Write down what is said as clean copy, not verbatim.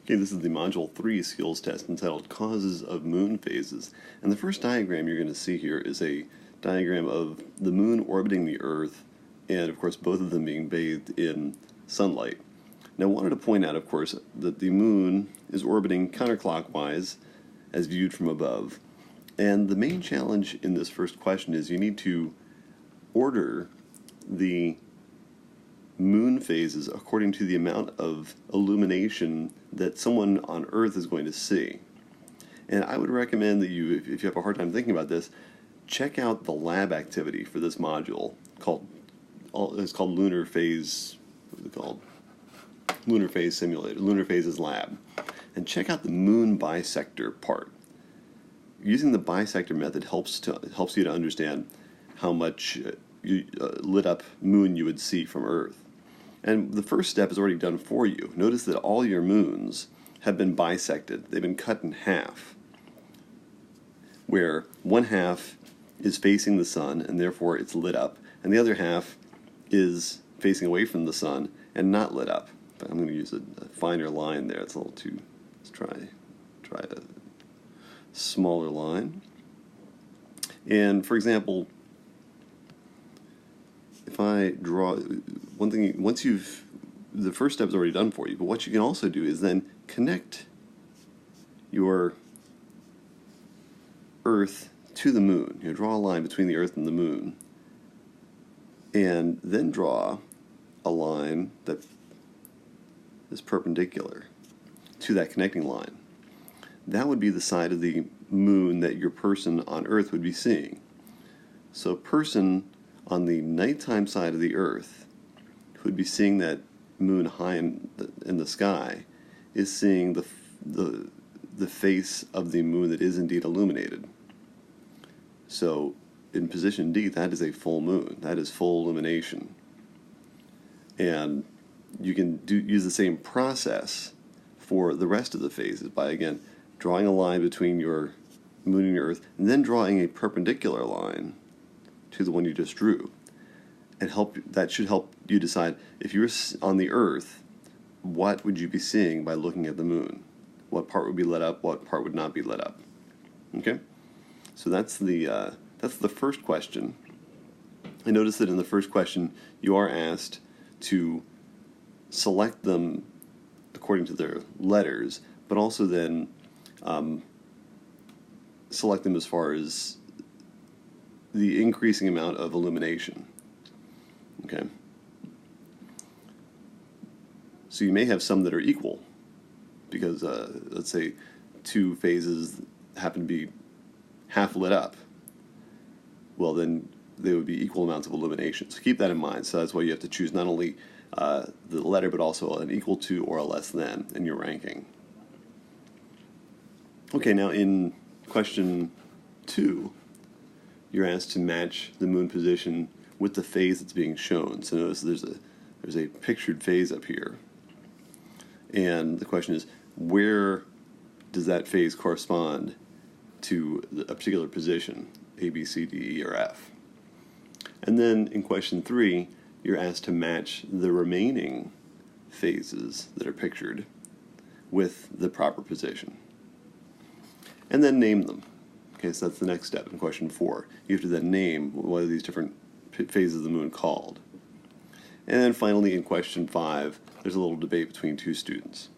Okay, this is the Module 3 skills test entitled Causes of Moon Phases. And the first diagram you're going to see here is a diagram of the moon orbiting the Earth, and of course both of them being bathed in sunlight. Now I wanted to point out, of course, that the moon is orbiting counterclockwise as viewed from above. And the main challenge in this first question is you need to order the moon phases according to the amount of illumination that someone on Earth is going to see. And I would recommend that you, if you have a hard time thinking about this, check out the lab activity for this module it's called Lunar Phase, what is it called? Lunar Phase Simulator, Lunar Phases Lab. And check out the moon bisector part. Using the bisector method helps you to understand how much lit up moon you would see from Earth. And the first step is already done for you. Notice that all your moons have been bisected. They've been cut in half, where one half is facing the sun and therefore it's lit up, and the other half is facing away from the sun and not lit up. But I'm going to use a finer line there. It's a little too, let's try a smaller line. And for example, if I draw one thing, the first step is already done for you, but what you can also do is then connect your Earth to the moon. You draw a line between the Earth and the moon, and then draw a line that is perpendicular to that connecting line. That would be the side of the moon that your person on Earth would be seeing. So a person on the nighttime side of the Earth, who would be seeing that moon high in the sky, is seeing the face of the moon that is indeed illuminated. So in position D, that is a full moon. That is full illumination. And you can use the same process for the rest of the phases by, again, drawing a line between your moon and your Earth, and then drawing a perpendicular line to the one you just drew. And that should help you decide, if you're on the Earth, what would you be seeing by looking at the moon? What part would be lit up, what part would not be lit up? Okay? So that's the first question. I noticed that in the first question you are asked to select them according to their letters, but also then select them as far as the increasing amount of illumination. Okay? So you may have some that are equal, because let's say two phases happen to be half lit up. Well, then they would be equal amounts of illumination. So keep that in mind. So that's why you have to choose not only the letter, but also an equal to or a less than in your ranking. Okay, now in question 2, you're asked to match the moon position with the phase that's being shown. So notice there's a pictured phase up here. And the question is, where does that phase correspond to a particular position, A, B, C, D, E, or F? And then in question 3, you're asked to match the remaining phases that are pictured with the proper position. And then name them. Okay, so that's the next step in question 4. You have to then name what are these different phases of the moon called. And then finally in question 5, there's a little debate between two students.